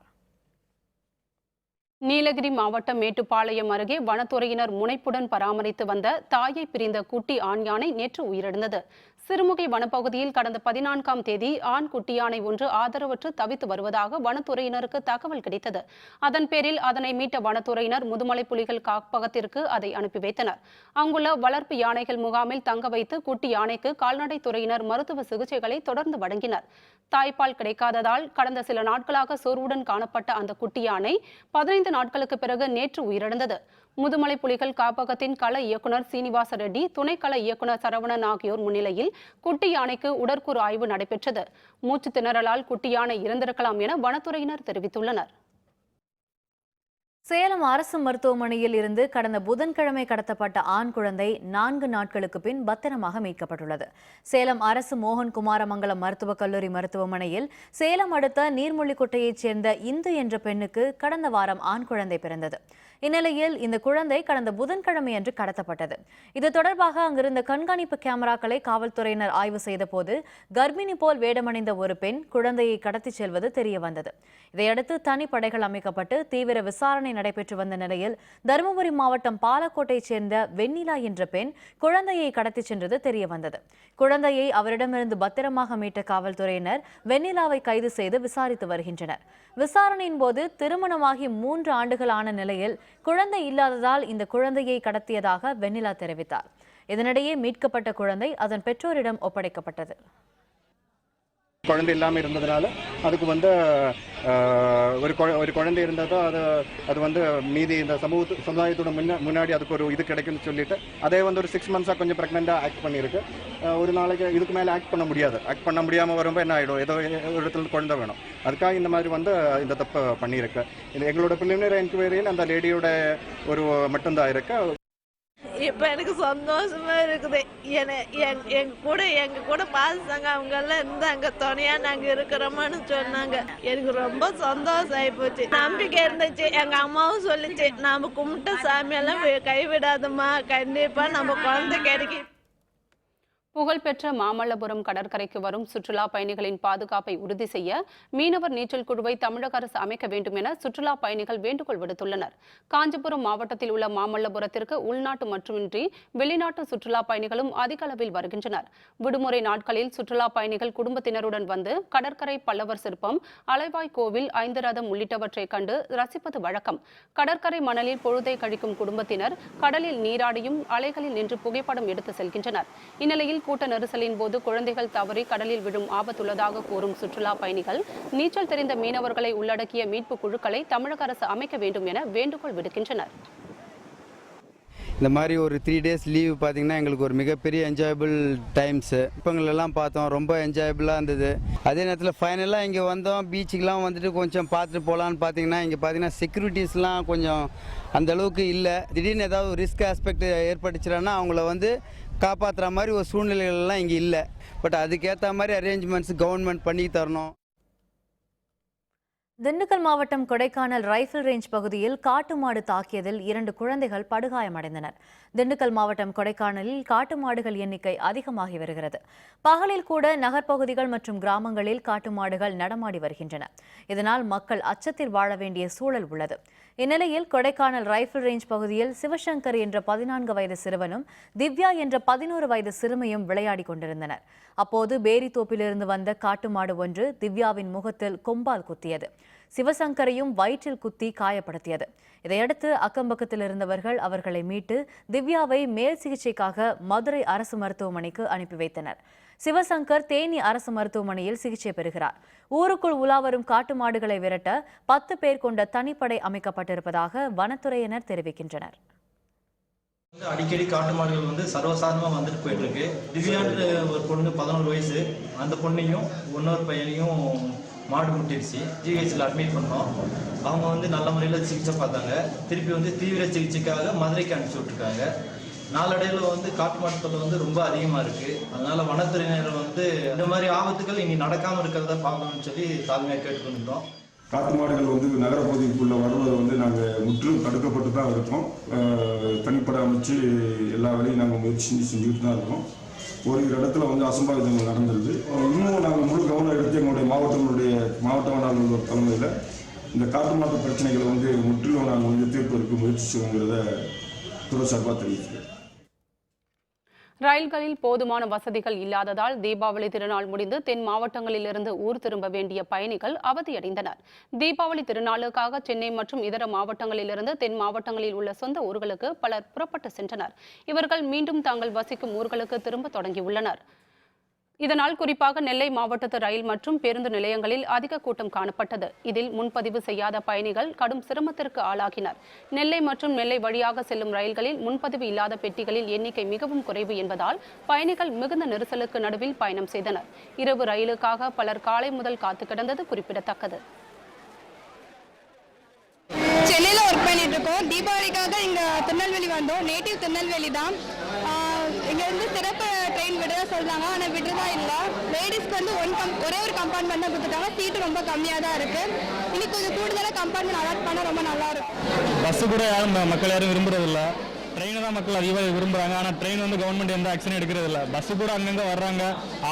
நீலகிரி மாவட்டம் மேட்டுப்பாளையம் அருகே வனத்துறையினர் முனைப்புடன் பராமரித்து வந்த தாயை பிரிந்த குட்டி ஆண் யானை நேற்று உயிரிழந்தது. சிறுமுகை வனப்பகுதியில் கடந்த 14ஆம் தேதி ஆண் குட்டி யானை ஒன்று ஆதரவற்று தவித்து வருவதாக வனத்துறையினருக்கு தகவல் கிடைத்தது. அதன் பேரில் அதனை மீட்ட வனத்துறையினர் முதுமலை புலிகள் காப்பகத்திற்கு அதை அனுப்பி வைத்தனர். அங்குள்ள வளர்ப்பு யானைகள் முகாமில் தங்க வைத்து குட்டி யானைக்கு கால்நடைத்துறையினர் மருத்துவ சிகிச்சைகளை தொடர்ந்து வழங்கினர். தாய்ப்பால் கிடைக்காததால் கடந்த சில நாட்களாக சோர்வுடன் காணப்பட்ட அந்த குட்டி யானை 15 நாட்களுக்கு பிறகு நேற்று உயிரிழந்தது. முதுமலை புலிகள் காப்பகத்தின் கள இயக்குநர் சீனிவாச ரெட்டி, துணை கள இயக்குநர் சரவணன் ஆகியோர் முன்னிலையில் குட்டி யானைக்கு உடற்கூறு ஆய்வு நடைபெற்றது. மூச்சு திணறலால் குட்டி யானை இறந்திருக்கலாம் என வனத்துறையினர் தெரிவித்துள்ளனர். சேலம் அரசு மருத்துவமனையில் இருந்து கடந்த புதன்கிழமை கடத்தப்பட்ட ஆண் குழந்தை 4 நாட்களுக்கு பின் பத்திரமாக மீட்கப்பட்டுள்ளது. சேலம் அரசு மோகன் குமாரமங்கலம் மருத்துவக் கல்லூரி மருத்துவமனையில் சேலம் அடுத்த நீர்மொழிக்குட்டையைச் சேர்ந்த இந்து என்ற பெண்ணுக்கு கடந்த வாரம் ஆண் குழந்தை பிறந்தது. இந்நிலையில் இந்த குழந்தை கடந்த புதன்கிழமையன்று கடத்தப்பட்டது. இது தொடர்பாக அங்கிருந்த கண்காணிப்பு கேமராக்களை காவல்துறையினர் ஆய்வு செய்தபோது கர்ப்பிணி போல் வேடமணிந்த ஒரு பெண் குழந்தையை கடத்திச் செல்வது தெரியவந்தது. இதையடுத்து தனிப்படைகள் அமைக்கப்பட்டு தீவிர விசாரணை நடைபெற்று வந்த நிலையில் தருமபுரி மாவட்டம் பாலக்கோட்டையைச் சேர்ந்த வெண்ணிலா என்ற பெண் குழந்தையை கடத்திச் சென்றது தெரியவந்தது. குழந்தையை அவரிடமிருந்து பத்திரமாக மீட்ட காவல்துறையினர் வெண்ணிலாவை கைது செய்து விசாரித்து வருகின்றனர். விசாரணையின் போது திருமணமாகி 3 ஆண்டுகள் ஆன நிலையில் குழந்தை இல்லாததால் இந்த குழந்தையை கடத்தியதாக வெண்ணிலா தெரிவித்தார். இதனிடையே மீட்கப்பட்ட குழந்தை அதன் பெற்றோரிடம் ஒப்படைக்கப்பட்டது. குழந்தை இல்லாமல் இருந்ததுனால அதுக்கு ஒரு குழந்தை இருந்தால் தான் அது மீதி இந்த சமுதாயத்தோட முன்னாடி அதுக்கு ஒரு இது கிடைக்கும்னு சொல்லிட்டு அதே ஒரு 6 மந்த்ஸாக கொஞ்சம் ப்ரெக்னெண்ட்டாக ஆக்ட் பண்ணியிருக்கு. ஒரு நாளைக்கு இதுக்கு மேலே ஆக்ட் பண்ண முடியாமல் வரும்போது என்ன ஆகிடும், ஏதோ ஒரு இடத்துல குழந்தை வேணும். அதுக்காக இந்த மாதிரி இந்த தப்பு பண்ணியிருக்கு. எங்களோட பிலிமினரி என்கொயரியில் அந்த லேடியோட ஒரு மட்டும்தான் இருக்கு. இப்ப எனக்கு சந்தோஷமா இருக்குது. எங்க கூட பாசாங்க, அவங்க எல்லாம் இருந்தாங்க, துணையா நாங்க இருக்கிறோமான்னு சொன்னாங்க. எனக்கு ரொம்ப சந்தோஷம் ஆகி போச்சு. நம்பிக்கை இருந்துச்சு. எங்க அம்மாவும் சொல்லிச்சு, நாம கும்பிட்ட சாமியெல்லாம் கைவிடாதம்மா, கண்டிப்பா நம்ம குழந்தை கிடைக்கும். புகழ்பெற்ற மாமல்லபுரம் கடற்கரைக்கு வரும் சுற்றுலா பயணிகளின் பாதுகாப்பை உறுதி செய்ய மீனவர் நீச்சல் குழுவை தமிழக அரசு அமைக்க வேண்டும் என சுற்றுலா பயணிகள் வேண்டுகோள் விடுத்துள்ளனர். காஞ்சிபுரம் மாவட்டத்தில் உள்ள மாமல்லபுரத்திற்கு உள்நாட்டு மட்டுமின்றி வெளிநாட்டு சுற்றுலா பயணிகளும் அதிக அளவில் வருகின்றனர். விடுமுறை நாட்களில் சுற்றுலா பயணிகள் குடும்பத்தினருடன் வந்து கடற்கரை பல்லவர் சிற்பம், அலைவாய் கோவில், 5 ரதம் உள்ளிட்டவற்றை கண்டு ரசிப்பது வழக்கம். கடற்கரை மணலில் பொழுதை கழிக்கும் குடும்பத்தினர் கடலில் நீராடியும் அலைகளில் நின்று புகைப்படம் எடுத்து செல்கின்றனர். இந்நிலையில் கூட்ட நெரிசலின் போது குழந்தைகள் தவறி கடலில் விழும் ஆபத்துள்ளதாக கூறும் சுற்றுலா பயணிகள் நீச்சல் தெரிந்த மீனவர்களை உள்ளடக்கிய மீட்பு குழுக்களை தமிழக அரசு அமைக்க வேண்டும் என வேண்டுகோள் விடுக்கின்றனர். இந்த மாதிரி ஒரு 3 days லீவ் பார்த்திங்கன்னா எங்களுக்கு ஒரு மிகப்பெரிய என்ஜாயபிள் டைம்ஸு. இப்போங்களெல்லாம் பார்த்தோம், ரொம்ப என்ஜாயபிளாக இருந்தது. அதே நேரத்தில் ஃபைனலாக இங்கே வந்தோம், பீச்சுக்கெலாம் வந்துட்டு கொஞ்சம் பார்த்துட்டு போகலான்னு பார்த்தீங்கன்னா இங்கே பார்த்தீங்கன்னா செக்யூரிட்டிஸ்லாம் கொஞ்சம் அந்தளவுக்கு இல்லை. திடீர்னு ஏதாவது ரிஸ்க் ஆஸ்பெக்ட் ஏற்பட்டுச்சுன்னா அவங்கள காப்பாற்றுற மாதிரி ஒரு சூழ்நிலைகள்லாம் இங்கே இல்லை. பட் அதுக்கேற்ற மாதிரி அரேஞ்ச்மெண்ட்ஸ் கவர்மெண்ட் பண்ணி தரணும். திண்டுக்கல் மாவட்டம் கொடைக்கானல் ரைஃபிள் ரேஞ்ச் பகுதியில் காட்டு மாடு தாக்கியதில் 2 குழந்தைகள் படுகாயமடைந்தனர். திண்டுக்கல் மாவட்டம் கொடைக்கானலில் காட்டு மாடுகள் எண்ணிக்கை அதிகமாகி வருகிறது. பகலில் கூட நகர்ப்பகுதிகள் மற்றும் கிராமங்களில் காட்டு மாடுகள் நடமாடி வருகின்றன. இதனால் மக்கள் அச்சத்தில் வாழ வேண்டிய சூழல் உள்ளது. இந்நிலையில் கொடைக்கானல் ரைஃபிள் ரேஞ்ச் பகுதியில் சிவசங்கர் என்ற 14 வயது சிறுவனும் திவ்யா என்ற 11 வயது சிறுமியும் விளையாடி கொண்டிருந்தனர். அப்போது பேரித்தோப்பிலிருந்து வந்த காட்டு மாடு ஒன்று திவ்யாவின் முகத்தில் கொம்பால் குத்தியது. சிவசங்கரையும் வயிற்றில் குத்தி காயப்படுத்தியது. இதையடுத்து அக்கம்பக்கத்தில் இருந்தவர்கள் அவர்களை மீட்டு திவ்யாவை மேல் சிகிச்சைக்காக மதுரை அரசு மருத்துவமனைக்கு அனுப்பி வைத்தனர். சிவசங்கர் தேனி அரசு மருத்துவமனையில் சிகிச்சை பெறுகிறார். ஊருக்குள் உலாவரும் காட்டு மாடுகளை விரட்ட 10 பேர் கொண்ட தனிப்படை அமைக்கப்பட்டிருப்பதாக வனத்துறையினர் தெரிவிக்கின்றனர். அடிக்கடி காட்டு மாடுகள் சர்வசாதாரணமாக வந்துட்டு போயிட்டு இருக்கு. திவ்யான்ற ஒரு பொண்ணு 11 வயசு, அந்த பொண்ணையும் இன்னொரு பையனையும் மாடு முட்டிடுச்சு. ஜிஹெச்சில் அட்மிட் பண்ணோம். அவங்க நல்ல முறையில் சிகிச்சை பார்த்தாங்க. திருப்பி தீவிர சிகிச்சைக்காக மதுரைக்கு அனுப்பிச்சி விட்டுருக்காங்க. நாளடைவில் காட்டு மாட்டு தொல்லை ரொம்ப அதிகமாக இருக்குது. அதனால் வனத்துறையினர் இந்த மாதிரி ஆபத்துகள் இனி நடக்காமல் இருக்கிறத பார்க்கணும்னு சொல்லி தாழ்மையாக கேட்டுக்கொண்டோம். காட்டு மாடுகள் நகரப்பகுதிக்குள்ளே வருவதை நாங்கள் முற்றிலும் தடுக்கப்பட்டு தான் இருக்கோம். தனிப்படை அமைச்சு எல்லா வேலையும் நாங்கள் முயற்சி செஞ்சுக்கிட்டு தான் இருக்கோம். ஒரு இடத்துல அசம்பாவிதங்கள் நடந்தது. இன்னும் நாங்கள் முழு கவனம் எடுத்து எங்களுடைய மாவட்ட வனாளர் தலைமையில் இந்த காட்டு மாட்டு பிரச்சனைகளை முற்றிலும் நாங்கள் தீர்ப்பதற்கு முயற்சி செய்வோங்கிறத துறை சார்பாக தெரிவிக்கிறேன். ரயில்களில் போதுமான வசதிகள் இல்லாததால் தீபாவளி திருநாள் முடிந்து தென் மாவட்டங்களிலிருந்து ஊர் திரும்ப வேண்டிய பயணிகள் அவதியடைந்தனர். தீபாவளி திருநாளுக்காக சென்னை மற்றும் இதர மாவட்டங்களிலிருந்து தென் மாவட்டங்களில் உள்ள சொந்த ஊர்களுக்கு பலர் புறப்பட்டு சென்றனர். இவர்கள் மீண்டும் தாங்கள் வசிக்கும் ஊர்களுக்கு திரும்ப தொடங்கியுள்ளனர். இதனால் குறிப்பாக நெல்லை மாவட்டத்து ரயில் மற்றும் பேருந்து நிலையங்களில் அதிக கூட்டம் காணப்பட்டது. இதில் முன்பதிவு செய்யாத பயணிகள் கடும் சிரமத்திற்கு ஆளாகினர். நெல்லை மற்றும் நெல்லை வழியாக செல்லும் ரயில்களில் முன்பதிவு இல்லாத பெட்டிகளில் எண்ணிக்கை மிகவும் குறைவு என்பதால் பயணிகள் மிகுந்த நெரிசலுக்கு நடுவில் பயணம் செய்தனர். இரவு ரயிலுக்காக பலர் காலை முதல் காத்து கிடந்தது குறிப்பிடத்தக்கது. சென்னையில் ஒர்க் பண்ணிட்டு இருக்கோம். தீபாவளிக்காக இங்கே திருநெல்வேலி வந்தோம். நேட்டிவ் திருநெல்வேலி தான். இங்கேருந்து சிறப்பு ட்ரெயின் விடுறதா சொல்கிறாங்க, ஆனால் விடுறதா இல்லை. லேடிஸ்க்கு வந்து ஒரே ஒரு கம்பார்ட்மெண்ட் தான் கொடுத்துட்டாங்க. சீட்டு ரொம்ப கம்மியாக தான் இருக்குது. இன்னைக்கு கொஞ்சம் கூடுதலாக கம்பார்ட்மெண்ட் அலாட் பண்ணால் ரொம்ப நல்லாயிருக்கும். பஸ்ஸு கூட மக்கள் யாரும் விரும்புறதில்ல. ட்ரெயினை தான் மக்கள் அதிகமாக விரும்புகிறாங்க. ஆனால் ட்ரெயின் வந்து கவர்மெண்ட் எந்த ஆக்ஷனும் எடுக்கிறதில்ல. பஸ்ஸு கூட அங்கங்கே வர்றாங்க,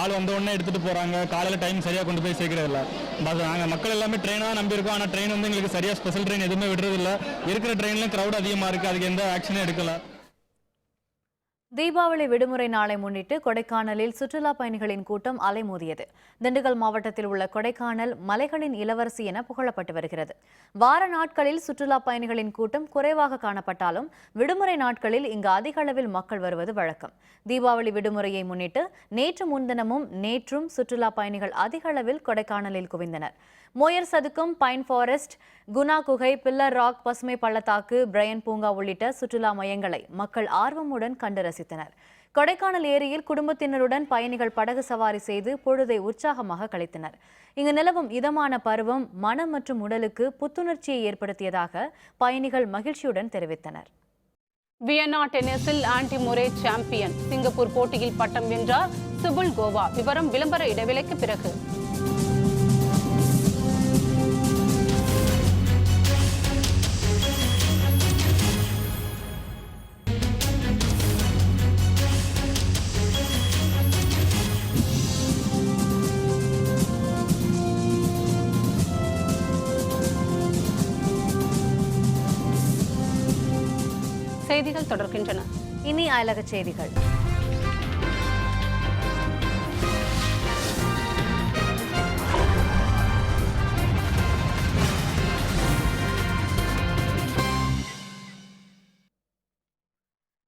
ஆள் வந்த உடனே எடுத்துகிட்டு போகிறாங்க. காலையில் டைம் சரியாக கொண்டு போய் சேர்க்கறதில்ல. நாங்கள் மக்கள் எல்லாமே ட்ரெயினை தான் நம்பியிருக்கோம். ஆனால் ட்ரெயின் வந்து எங்களுக்கு சரியாக ஸ்பெஷல் ட்ரெயின் எதுவுமே விடுறதில்ல. இருக்கிற ட்ரெயின்லையும் க்ரௌட் அதிகமாக இருக்குது. அதுக்கு எந்த ஆக்ஷனும் எடுக்கலை. தீபாவளி விடுமுறை நாளை முன்னிட்டு கொடைக்கானலில் சுற்றுலா பயணிகளின் கூட்டம் அலைமோதியது. திண்டுக்கல் மாவட்டத்தில் உள்ள கொடைக்கானல் மலைகளின் இளவரசி என புகழப்பட்டு வருகிறது. வார நாட்களில் சுற்றுலா பயணிகளின் கூட்டம் குறைவாக காணப்பட்டாலும் விடுமுறை நாட்களில் இங்கு அதிக அளவில் மக்கள் வருவது வழக்கம். தீபாவளி விடுமுறையை முன்னிட்டு நேற்று முன்தினமும் நேற்றும் சுற்றுலா பயணிகள் அதிக அளவில் கொடைக்கானலில் குவிந்தனர். மோயர் சதுக்கம், பைன் ஃபாரஸ்ட், குணா குகை, பில்லர் ராக், பசுமை பள்ளத்தாக்கு, பிரையன் பூங்கா உள்ளிட்ட சுற்றுலா மையங்களை மக்கள் ஆர்வமுடன் கண்டு ரசித்தனர். கொடைக்கானல் ஏரியில் குடும்பத்தினருடன் பயணிகள் படகு சவாரி செய்து பொழுதை உற்சாகமாக கழித்தனர். இங்கு நிலவும் இதமான பருவம் மனம் மற்றும் உடலுக்கு புத்துணர்ச்சியை ஏற்படுத்தியதாக பயணிகள் மகிழ்ச்சியுடன் தெரிவித்தனர். வியன்னா டென்னிஸில் ஆண்டி முரே சாம்பியன். சிங்கப்பூர் போட்டியில் பட்டம் வென்றார் சுபுல் கோவா. விவரம் விளம்பர இடைவேளைக்கு பிறகு. செய்திகள் தொடர்கின்றன. இனி அயலக செய்திகள்.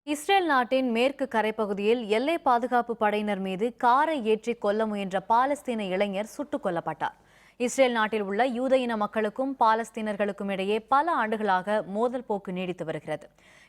இஸ்ரேல் நாட்டின் மேற்கு கரைப்பகுதியில் எல்லை பாதுகாப்பு படையினர் மீது காரை ஏற்றி கொல்ல முயன்ற பாலஸ்தீன இளைஞர் சுட்டுக் கொல்லப்பட்டார். இஸ்ரேல் நாட்டில் உள்ள யூத இன மக்களுக்கும் பாலஸ்தீனர்களுக்கும் இடையே பல ஆண்டுகளாக மோதல் போக்கு நீடித்து வருகிறது.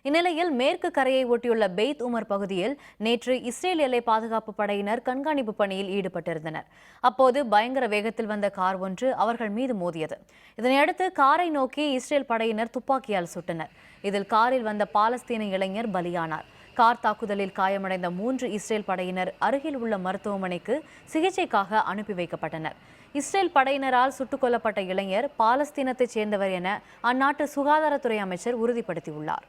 இந்நிலையில் மேற்கு கரையை ஒட்டியுள்ள பெய்த் உமர் பகுதியில் நேற்று இஸ்ரேல் எல்லை பாதுகாப்பு படையினர் கண்காணிப்பு பணியில் ஈடுபட்டிருந்தனர். அப்போது பயங்கர வேகத்தில் வந்த கார் ஒன்று அவர்கள் மீது மோதியது. இதனையடுத்து காரை நோக்கி இஸ்ரேல் படையினர் துப்பாக்கியால் சுட்டனர். இதில் காரில் வந்த பாலஸ்தீன இளைஞர் பலியானார். கார் தாக்குதலில் காயமடைந்த 3 இஸ்ரேல் படையினர் அருகில் உள்ள மருத்துவமனைக்கு சிகிச்சைக்காக அனுப்பி வைக்கப்பட்டனர். இஸ்ரேல் படையினரால் சுட்டுக் கொல்லப்பட்ட இளைஞர் பாலஸ்தீனத்தைச் சேர்ந்தவர் என அந்நாட்டு சுகாதாரத்துறை அமைச்சர் உறுதிப்படுத்தியுள்ளார்.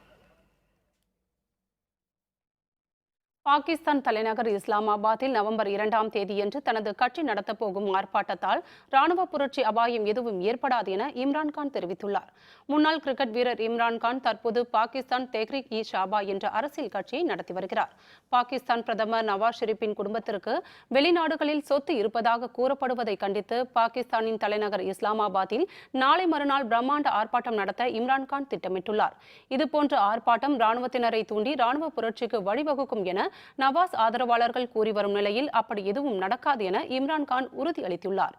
பாகிஸ்தான் தலைநகர் இஸ்லாமாபாத்தில் நவம்பர் 2ஆம் தேதியன்று தனது கட்சி நடத்தப்போகும் ஆர்ப்பாட்டத்தால் ராணுவ புரட்சி அபாயம் எதுவும் ஏற்படாது என இம்ரான்கான் தெரிவித்துள்ளார். முன்னாள் கிரிக்கெட் வீரர் இம்ரான்கான் தற்போது பாகிஸ்தான் தெஹ்ரிக் இ ஷாபா என்ற அரசியல் கட்சியை நடத்தி வருகிறார். பாகிஸ்தான் பிரதமர் நவாஸ் ஷெரீப்பின் குடும்பத்திற்கு வெளிநாடுகளில் சொத்து இருப்பதாக கூறப்படுவதை கண்டித்து பாகிஸ்தானின் தலைநகர் இஸ்லாமாபாத்தில் நாளை மறுநாள் பிரம்மாண்ட ஆர்ப்பாட்டம் நடத்த இம்ரான்கான் திட்டமிட்டுள்ளார். இதுபோன்ற ஆர்ப்பாட்டம் ராணுவத்தினரை தூண்டி ராணுவ புரட்சிக்கு வழிவகுக்கும் என நவாஸ் ஆதரவாளர்கள் கூறி வரும் நிலையில் அப்படி எதுவும் நடக்காது என இம்ரான்கான் உறுதியளித்துள்ளார்.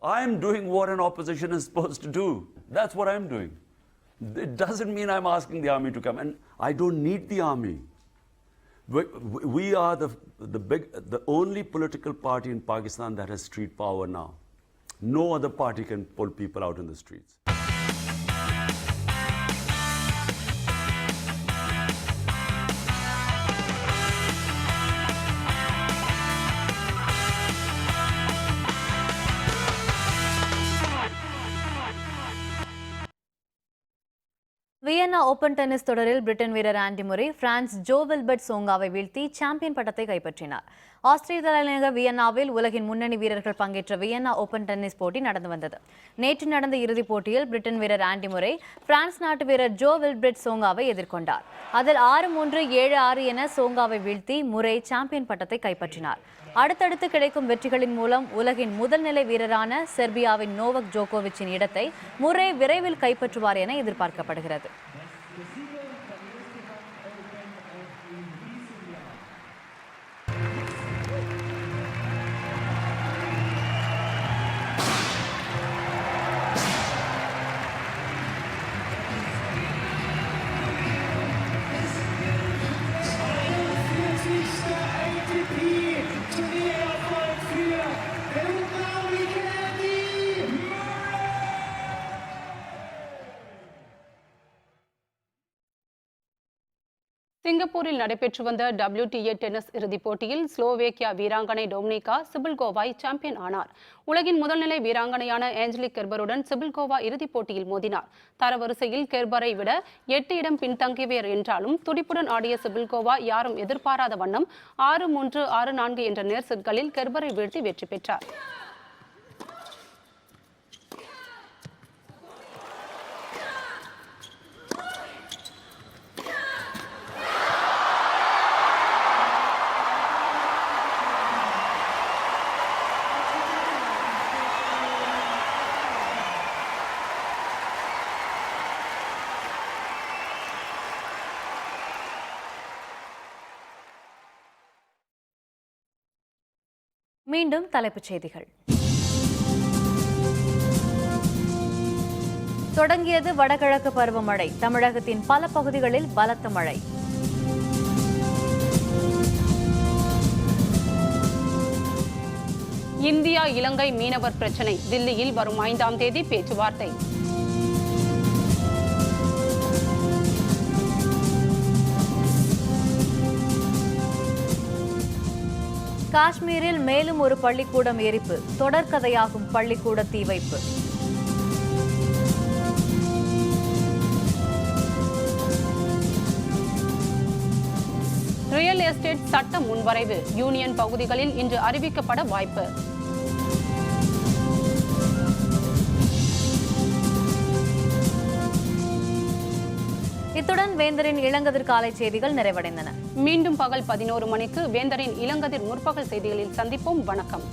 I am doing what an opposition is supposed to do. That's what I'm doing. It doesn't mean I'm asking the army to come, and I don't need the army. We are the only political party in Pakistan that has street power now. No other party can pull people out in the streets. Vienna open tennis தொடரில் Britain வீரர் Andy Murray France Jo Wilfried சோங்காவை வீழ்த்தி champion பட்டத்தை கைப்பற்றினார். ஆஸ்திரிய தலைநகர் வியன்னாவில் உலகின் முன்னணி வீரர்கள் பங்கேற்ற வியன்னா ஓபன் டென்னிஸ் போட்டி நடந்து வந்தது. நேற்று நடந்த இறுதிப் போட்டியில் பிரிட்டன் வீரர் ஆண்டி முரே பிரான்ஸ் நாட்டு வீரர் ஜோ வில்பிரெட் சோங்காவை எதிர்கொண்டார். அதில் 6-3, 7-6 என சோங்காவை வீழ்த்தி முரே சாம்பியன் பட்டத்தை கைப்பற்றினார். அடுத்தடுத்து கிடைக்கும் வெற்றிகளின் மூலம் உலகின் முதல் நிலை வீரரான செர்பியாவின் நோவக் ஜோகோவிச்சின் இடத்தை முரே விரைவில் கைப்பற்றுவார் என எதிர்பார்க்கப்படுகிறது. சிங்கப்பூரில் நடைபெற்று வந்த WTA டென்னிஸ் இறுதிப் போட்டியில் ஸ்லோவேக்கியா வீராங்கனை டொமினிகா சிபில்கோவாய் சாம்பியன் ஆனார். உலகின் முதல்நிலை வீராங்கனையான ஏஞ்சலிக் கெர்பருடன் சிபில்கோவா இறுதிப் போட்டியில் மோதினார். தரவரிசையில் கெர்பரை விட 8 இடம் பின்தங்கியவர் என்றாலும் துடிப்புடன் ஆடிய சிபில்கோவா யாரும் எதிர்பாராத வண்ணம் 6-3, 6-4 என்ற நேர் செட்களில் கெர்பரை வீழ்த்தி வெற்றி பெற்றார். மீண்டும் தலைப்புச் செய்திகள். தொடங்கியது வடகிழக்கு பருவமழை. தமிழகத்தின் பல பகுதிகளில் பலத்த மழை. இந்தியா இலங்கை மீனவர் பிரச்சினை தில்லியில் வரும் 5ஆம் தேதி பேச்சுவார்த்தை. காஷ்மீரில் மேலும் ஒரு பள்ளிக்கூடம் எரிப்பு. தொடர்கதையாகும் பள்ளிக்கூட தீ வைப்பு. ரியல் எஸ்டேட் சட்ட முன்வரைவு யூனியன் பகுதிகளில் இன்று அறிவிக்கப்பட வாய்ப்பு. இத்துடன் வேந்தரின் இளங்கதிர் காலை செய்திகள் நிறைவடைந்தன. மீண்டும் பகல் 11 மணிக்கு வேந்தரின் இளங்கதிர் முற்பகல் செய்திகளில் சந்திப்போம். வணக்கம்.